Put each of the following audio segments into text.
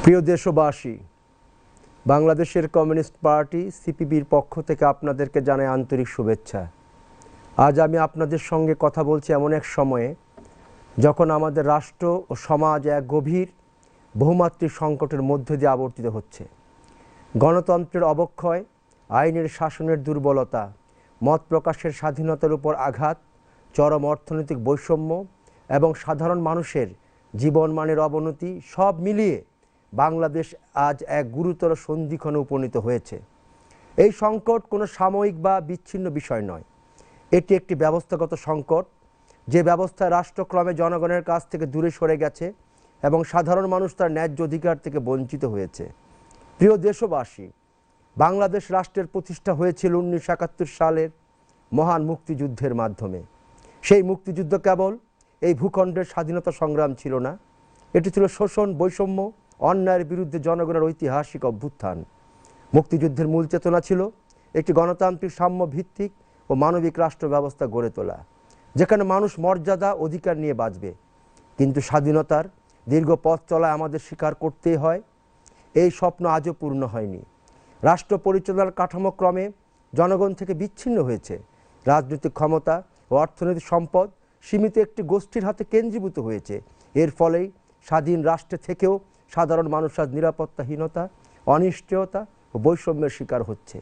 প্রিয় দেশবাসী, বাংলাদেশের কমিউনিস্ট পার্টি সিপিবির পক্ষ থেকে আপনাদেরকে জানাই আন্তরিক শুভেচ্ছা। আজ আমি আপনাদের সঙ্গে কথা বলছি এমন এক সময়ে যখন আমাদের রাষ্ট্র ও সমাজ এক গভীর বহুমাত্রিক সংকটের মধ্য দিয়ে আবর্তিত হচ্ছে। গণতন্ত্রের অবক্ষয়, আইনের শাসনের দুর্বলতা, মত প্রকাশের স্বাধীনতার উপর আঘাত, চরম অর্থনৈতিক বৈষম্য এবং সাধারণ মানুষের জীবনমানের অবনতি সব মিলিয়ে বাংলাদেশ আজ এক গুরুতর সন্ধিক্ষণে উপনীত হয়েছে। এই সংকট কোনো সাময়িক বা বিচ্ছিন্ন বিষয় নয়, এটি একটি ব্যবস্থাগত সংকট, যে ব্যবস্থায় রাষ্ট্রক্রমে জনগণের কাছ থেকে দূরে সরে গেছে এবং সাধারণ মানুষ তার ন্যায্য অধিকার থেকে বঞ্চিত হয়েছে। প্রিয় দেশবাসী, বাংলাদেশ রাষ্ট্রের প্রতিষ্ঠা হয়েছিল 1971 সালের মহান মুক্তিযুদ্ধের মাধ্যমে। সেই মুক্তিযুদ্ধ কেবল এই ভূখণ্ডের স্বাধীনতা সংগ্রাম ছিল না, এটি ছিল শোষণ, বৈষম্য, অন্যায়ের বিরুদ্ধে জনগণের ঐতিহাসিক অভ্যুত্থান। মুক্তিযুদ্ধের মূল চেতনা ছিল একটি গণতান্ত্রিক সাম্য ভিত্তিক ও মানবিক রাষ্ট্র ব্যবস্থা গড়ে তোলা, যেখানে মানুষ মর্যাদা অধিকার নিয়ে বাঁচবে। কিন্তু স্বাধীনতার দীর্ঘ পথ চলায় আমাদের স্বীকার করতেই হয়, এই স্বপ্ন আজও পূর্ণ হয়নি। রাষ্ট্র পরিচালনার কাঠামো ক্রমে জনগণ থেকে বিচ্ছিন্ন হয়েছে। রাজনৈতিক ক্ষমতা ও অর্থনৈতিক সম্পদ সীমিত একটি গোষ্ঠীর হাতে কেন্দ্রীভূত হয়েছে। এর ফলেই স্বাধীন রাষ্ট্রে থেকেও সাধারণ মানুষ আজ নিরাপত্তাহীনতা, অনিশ্চয়তা ও বৈষম্যের শিকার হচ্ছে।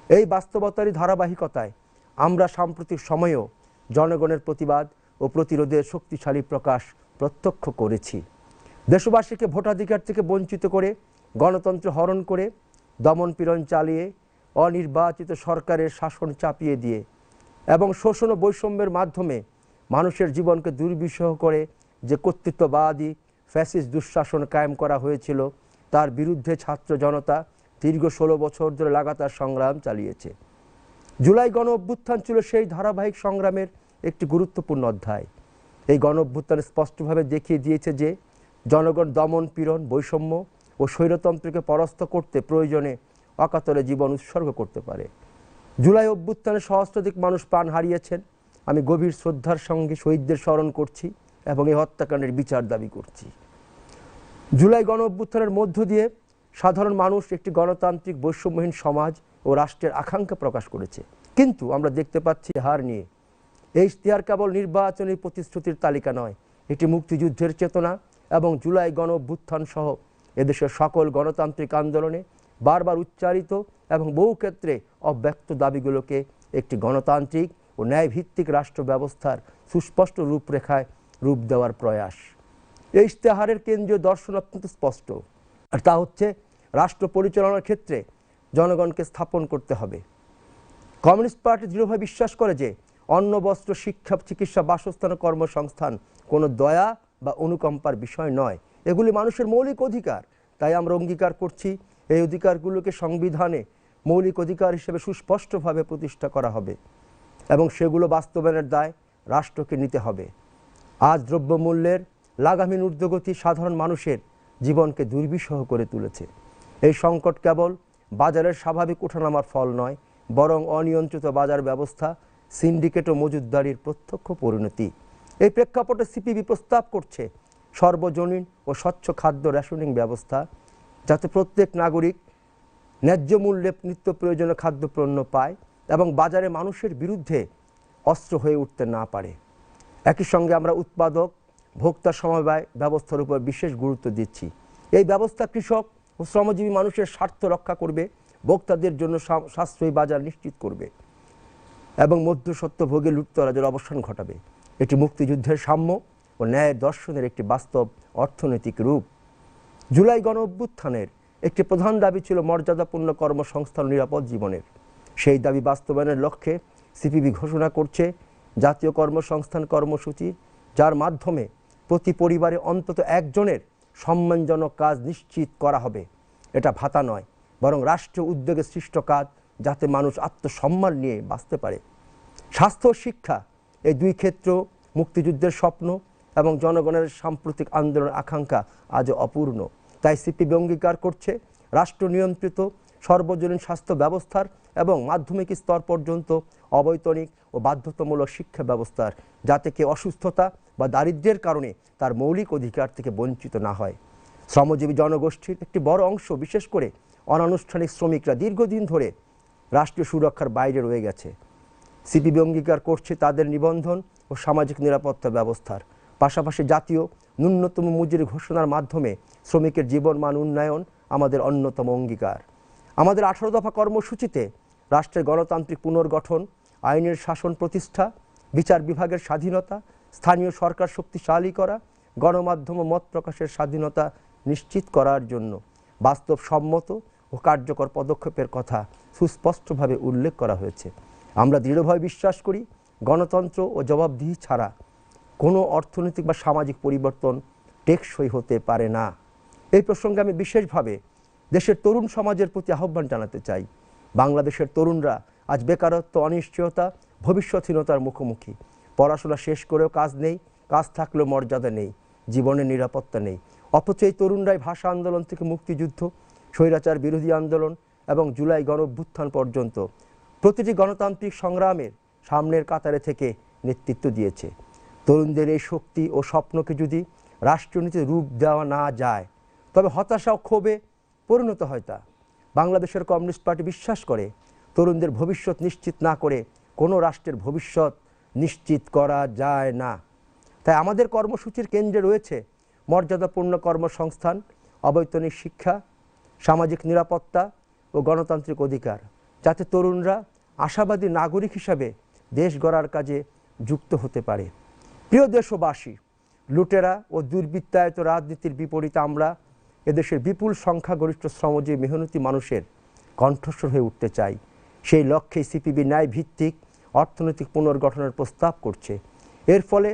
এই বাস্তবতারই ধারাবাহিকতায় আমরা সাম্প্রতিক সময়েও জনগণের প্রতিবাদ ও প্রতিরোধের শক্তিশালী প্রকাশ প্রত্যক্ষ করেছি। দেশবাসীকে ভোটাধিকার থেকে বঞ্চিত করে, গণতন্ত্র হরণ করে, দমনপীড়ন চালিয়ে, অনির্বাচিত সরকারের শাসন চাপিয়ে দিয়ে এবং শোষণ ও বৈষম্যের মাধ্যমে মানুষের জীবনকে দুর্বিষহ করে যে কর্তৃত্ববাদী ফ্যাসিস্ট দুঃশাসন কায়েম করা হয়েছিল, তার বিরুদ্ধে ছাত্র জনতা দীর্ঘ 16 বছর ধরে লাগাতার সংগ্রাম চালিয়েছে। জুলাই গণ অভ্যুত্থান ছিল সেই ধারাবাহিক সংগ্রামের একটি গুরুত্বপূর্ণ অধ্যায়। এই গণ অভ্যুত্থান স্পষ্টভাবে দেখিয়ে দিয়েছে যে জনগণ দমন, পীড়ন, বৈষম্য ও স্বৈরতন্ত্রকে পরাস্ত করতে প্রয়োজনে অকাতরে জীবন উৎসর্গ করতে পারে। জুলাই অভ্যুত্থানে সহস্রাধিক মানুষ প্রাণ হারিয়েছেন। আমি গভীর শ্রদ্ধার সঙ্গে শহীদদের স্মরণ করছি এবং এই হত্যাকাণ্ডের বিচার দাবি করছি। জুলাই গণ অভ্যুত্থানের মধ্য দিয়ে সাধারণ মানুষ একটি গণতান্ত্রিক বৈষম্যহীন সমাজ ও রাষ্ট্রের আকাঙ্ক্ষা প্রকাশ করেছে। কিন্তু আমরা দেখতে পাচ্ছি হার নিয়ে। এই ইশতেহার কেবল নির্বাচনী প্রতিশ্রুতির তালিকা নয়, এটি মুক্তিযুদ্ধের চেতনা এবং জুলাই গণ অভ্যুত্থান সহ এদেশের সকল গণতান্ত্রিক আন্দোলনে বারবার উচ্চারিত এবং বহু ক্ষেত্রে অব্যক্ত দাবিগুলোকে একটি গণতান্ত্রিক ও ন্যায়ভিত্তিক রাষ্ট্র ব্যবস্থার সুস্পষ্ট রূপরেখায় রূপ দেওয়ার প্রয়াস। এই ইশতেহারের কেন্দ্রীয় দর্শন অত্যন্ত স্পষ্ট, আর তা হচ্ছে রাষ্ট্র পরিচালনার ক্ষেত্রে জনগণকে স্থাপন করতে হবে। কমিউনিস্ট পার্টি দৃঢ়ভাবে বিশ্বাস করে যে অন্ন, বস্ত্র, শিক্ষা, চিকিৎসা, বাসস্থান ও কর্মসংস্থান কোনো দয়া বা অনুকম্পার বিষয় নয়, এগুলি মানুষের মৌলিক অধিকার। তাই আমরা অঙ্গীকার করছি এই অধিকারগুলোকে সংবিধানে মৌলিক অধিকার হিসেবে সুস্পষ্টভাবে প্রতিষ্ঠা করা হবে এবং সেগুলো বাস্তবায়নের দায় রাষ্ট্রকে নিতে হবে। আজ দ্রব্যমূল্যের লাগামহীন ঊর্ধ্বগতি সাধারণ মানুষের জীবনকে দুর্বিষহ করে তুলেছে। এই সংকট কেবল বাজারের স্বাভাবিক ওঠানামার ফল নয়, বরং অনিয়ন্ত্রিত বাজার ব্যবস্থা, সিন্ডিকেট ও মজুতদারির প্রত্যক্ষ পরিণতি। এই প্রেক্ষাপটে সিপিবি প্রস্তাব করছে সর্বজনীন ও স্বচ্ছ খাদ্য রেশনিং ব্যবস্থা, যাতে প্রত্যেক নাগরিক ন্যায্য মূল্যে নিত্য প্রয়োজনীয় খাদ্যপণ্য পায় এবং বাজারে মানুষের বিরুদ্ধে অস্ত্র হয়ে উঠতে না পারে। একই সঙ্গে আমরা উৎপাদক ভোক্তা সমবায় ব্যবস্থার উপর বিশেষ গুরুত্ব দিচ্ছি। এই ব্যবস্থা কৃষক ও শ্রমজীবী মানুষের স্বার্থ রক্ষা করবে, ভোক্তাদের জন্য সাশ্রয়ী বাজার নিশ্চিত করবে এবং মধ্যস্বত্বভোগী লুটতরাজের অবসান ঘটাবে। এটি মুক্তিযুদ্ধের সাম্য ও ন্যায়ের দর্শনের একটি বাস্তব অর্থনৈতিক রূপ। জুলাই গণ অভ্যুত্থানের একটি প্রধান দাবি ছিল মর্যাদাপূর্ণ কর্মসংস্থান, নিরাপদ জীবনের। সেই দাবি বাস্তবায়নের লক্ষ্যে সিপিবি ঘোষণা করছে জাতীয় কর্মসংস্থান কর্মসূচি, যার মাধ্যমে প্রতি পরিবারে অন্তত একজনের সম্মানজনক কাজ নিশ্চিত করা হবে। এটা ভাতা নয়, বরং রাষ্ট্রীয় উদ্যোগে সৃষ্ট কাজ, যাতে মানুষ আত্মসম্মান নিয়ে বাঁচতে পারে। স্বাস্থ্য ও শিক্ষা, এই দুই ক্ষেত্র মুক্তিযুদ্ধের স্বপ্ন এবং জনগণের সাম্প্রতিক আন্দোলনের আকাঙ্ক্ষা আজও অপূর্ণ। তাই সিপিবি অঙ্গীকার করছে রাষ্ট্র নিয়ন্ত্রিত সর্বজনীন স্বাস্থ্য ব্যবস্থার এবং মাধ্যমিক স্তর পর্যন্ত অবৈতনিক ও বাধ্যতামূলক শিক্ষা ব্যবস্থার, যাতে কেউ অসুস্থতা বা দারিদ্র্যের কারণে তার মৌলিক অধিকার থেকে বঞ্চিত না হয়। শ্রমজীবী জনগোষ্ঠীর একটি বড় অংশ, বিশেষ করে অনানুষ্ঠানিক শ্রমিকরা দীর্ঘদিন ধরে রাষ্ট্রীয় সুরক্ষার বাইরে রয়ে গেছে। সিপিবি অঙ্গীকার করছে তাদের নিবন্ধন ও সামাজিক নিরাপত্তা ব্যবস্থার পাশাপাশি জাতীয় ন্যূনতম মজুরি ঘোষণার মাধ্যমে শ্রমিকের জীবনমান উন্নয়ন আমাদের অন্যতম অঙ্গীকার। আমাদের 18 দফা কর্মসূচিতে রাষ্ট্রের গণতান্ত্রিক পুনর্গঠন, আইনের শাসন প্রতিষ্ঠা, বিচার বিভাগের স্বাধীনতা, স্থানীয় সরকার শক্তিশালী করা, গণমাধ্যম ও মত প্রকাশের স্বাধীনতা নিশ্চিত করার জন্য বাস্তবসম্মত ও কার্যকর পদক্ষেপের কথা সুস্পষ্টভাবে উল্লেখ করা হয়েছে। আমরা দৃঢ়ভাবে বিশ্বাস করি, গণতন্ত্র ও জবাবদিহি ছাড়া কোনো অর্থনৈতিক বা সামাজিক পরিবর্তন টেকসই হতে পারে না। এই প্রসঙ্গে আমি বিশেষভাবে দেশের তরুণ সমাজের প্রতি আহ্বান জানাতে চাই। বাংলাদেশের তরুণরা আজ বেকারত্ব, অনিশ্চয়তা, ভবিষ্যৎহীনতার মুখোমুখি। পড়াশোনা শেষ করেও কাজ নেই, কাজ থাকলেও মর্যাদা নেই, জীবনের নিরাপত্তা নেই। অথচ এই তরুণরাই ভাষা আন্দোলন থেকে মুক্তিযুদ্ধ, স্বৈরাচার বিরোধী আন্দোলন এবং জুলাই গণঅভ্যুত্থান পর্যন্ত প্রতিটি গণতান্ত্রিক সংগ্রামের সামনের কাতারে থেকে নেতৃত্ব দিয়েছে। তরুণদের এই শক্তি ও স্বপ্নকে যদি রাষ্ট্রনীতিতে রূপ দেওয়া না যায়, তবে হতাশা ও ক্ষোভে পরিণত হয় তা। বাংলাদেশের কমিউনিস্ট পার্টি বিশ্বাস করে, তরুণদের ভবিষ্যৎ নিশ্চিত না করে কোনো রাষ্ট্রের ভবিষ্যৎ নিশ্চিত করা যায় না। তাই আমাদের কর্মসূচির কেন্দ্রে রয়েছে মর্যাদাপূর্ণ কর্মসংস্থান, অবৈতনিক শিক্ষা, সামাজিক নিরাপত্তা ও গণতান্ত্রিক অধিকার, যাতে তরুণরা আশাবাদী নাগরিক হিসাবে দেশ গড়ার কাজে যুক্ত হতে পারে। প্রিয় দেশবাসী, লুটেরা ও দুর্বৃত্তায়িত রাজনীতির বিপরীতে আমরা এদেশের বিপুল সংখ্যাগরিষ্ঠ শ্রমজীবী মেহনতি মানুষের কণ্ঠস্বর হয়ে উঠতে চাই। সেই লক্ষ্যে সিপিবি ন্যায় ভিত্তিক অর্থনৈতিক পুনর্গঠনের প্রস্তাব করছে। এর ফলে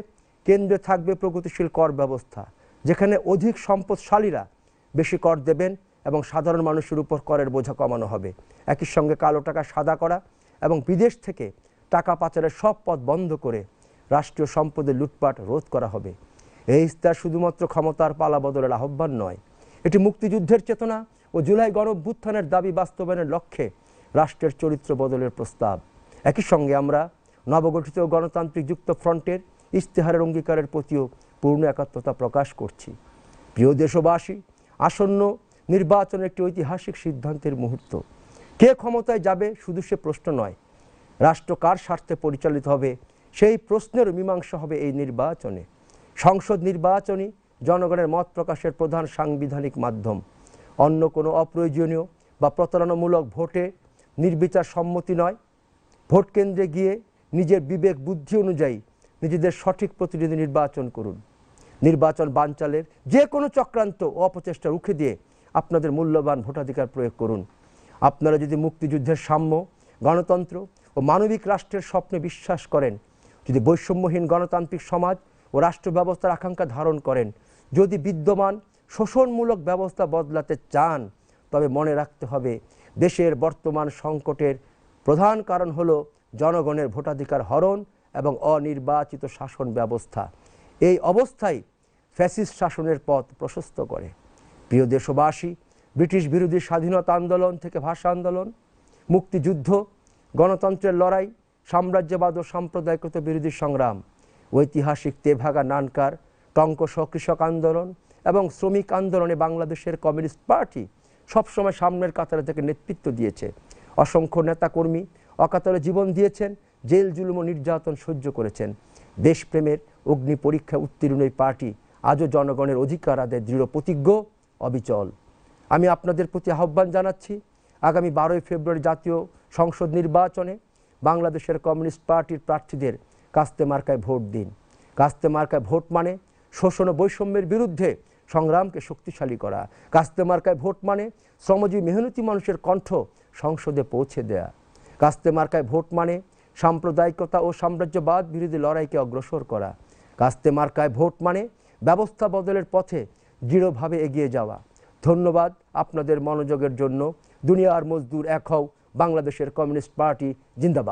কেন্দ্রে থাকবে প্রগতিশীল কর ব্যবস্থা, যেখানে অধিক সম্পদশালীরা বেশি কর দেবেন এবং সাধারণ মানুষের উপর করের বোঝা কমানো হবে। একই সঙ্গে কালো টাকা সাদা করা এবং বিদেশ থেকে টাকা পাচারের সব পথ বন্ধ করে রাষ্ট্রীয় সম্পদের লুটপাট রোধ করা হবে। এই ইস্তার শুধুমাত্র ক্ষমতার পালাবদলের আহ্বান নয়, এটি মুক্তিযুদ্ধের চেতনা ও জুলাই গণঅভ্যুত্থানের দাবি বাস্তবায়নের লক্ষ্যে রাষ্ট্রের চরিত্র বদলের প্রস্তাব। একই সঙ্গে আমরা নবগঠিত গণতান্ত্রিক যুক্ত ফ্রন্টের ইশতেহারের অঙ্গীকারের প্রতিও পূর্ণ একাত্মতা প্রকাশ করছি। প্রিয় দেশবাসী, আসন্ন নির্বাচনের একটি ঐতিহাসিক সিদ্ধান্তের মুহূর্ত। কে ক্ষমতায় যাবে শুধু সে প্রশ্ন নয়, রাষ্ট্র কার স্বার্থে পরিচালিত হবে সেই প্রশ্নের মীমাংসা হবে এই নির্বাচনে। সংসদ নির্বাচনই জনগণের মত প্রকাশের প্রধান সাংবিধানিক মাধ্যম। অন্য কোনো অপ্রয়োজনীয় বা প্রতারণামূলক ভোটে নির্বিচার সম্মতি নয়। ভোট কেন্দ্রে গিয়ে নিজের বিবেক বুদ্ধি অনুযায়ী নিজেদের সঠিক প্রতিনিধি নির্বাচন করুন। নির্বাচন বানচালের যে কোনো চক্রান্ত ও অপচেষ্টা রুখে দিয়ে আপনাদের মূল্যবান ভোটাধিকার প্রয়োগ করুন। আপনারা যদি মুক্তিযুদ্ধের সাম্য, গণতন্ত্র ও মানবিক রাষ্ট্রের স্বপ্নে বিশ্বাস করেন, যদি বৈষম্যহীন গণতান্ত্রিক সমাজ ও রাষ্ট্র ব্যবস্থার আকাঙ্ক্ষা ধারণ করেন, যদি বিদ্যমান শোষণমূলক ব্যবস্থা বদলাতে চান, তবে মনে রাখতে হবে দেশের বর্তমান সংকটের প্রধান কারণ হলো জনগণের ভোটাধিকার হরণ এবং অনির্বাচিত শাসন ব্যবস্থা। এই অবস্থায় ফ্যাসিস্ট শাসনের পথ প্রশস্ত করে। প্রিয় দেশবাসী, ব্রিটিশ বিরোধী স্বাধীনতা আন্দোলন থেকে ভাষা আন্দোলন, মুক্তিযুদ্ধ, গণতন্ত্রের লড়াই, সাম্রাজ্যবাদ ও সাম্প্রদায়িকতা বিরোধী সংগ্রাম, ঐতিহাসিক তেভাগা নানকার, টঙ্কশ কৃষক আন্দোলন এবং শ্রমিক আন্দোলনে বাংলাদেশের কমিউনিস্ট পার্টি সবসময় সামনের কাতারে থেকে নেতৃত্ব দিয়েছে। অসংখ্য নেতাকর্মী অকাতরে জীবন দিয়েছেন, জেল জুলুম ও নির্যাতন সহ্য করেছেন। দেশপ্রেমের অগ্নি পরীক্ষা উত্তীর্ণ এই পার্টি আজও জনগণের অধিকার আদায়ে দৃঢ় প্রতিজ্ঞ, অবিচল। আমি আপনাদের প্রতি আহ্বান জানাচ্ছি, আগামী 12ই ফেব্রুয়ারি জাতীয় সংসদ নির্বাচনে বাংলাদেশের কমিউনিস্ট পার্টির প্রার্থীদের কাস্তে মার্কায় ভোট দিন। কাস্তে মার্কায় ভোট মানে শোষণ ও বৈষম্যের বিরুদ্ধে সংগ্রামকে শক্তিশালী করা। কাস্তে মার্কায় ভোট মানে শ্রমজীবী মেহনতি মানুষের কণ্ঠ সংসদে পৌঁছে দেয়া। কাস্তে মার্কায় ভোট মানে সাম্প্রদায়িকতা ও সাম্রাজ্যবাদ বিরোধী লড়াইকে অগ্রসর করা। কাস্তে মার্কায় ভোট মানে ব্যবস্থা বদলের পথে দৃঢ়ভাবে এগিয়ে যাওয়া। ধন্যবাদ আপনাদের মনোযোগের জন্য। দুনিয়ার মজদুর এক হও, বাংলাদেশের কমিউনিস্ট পার্টি জিন্দাবাদ।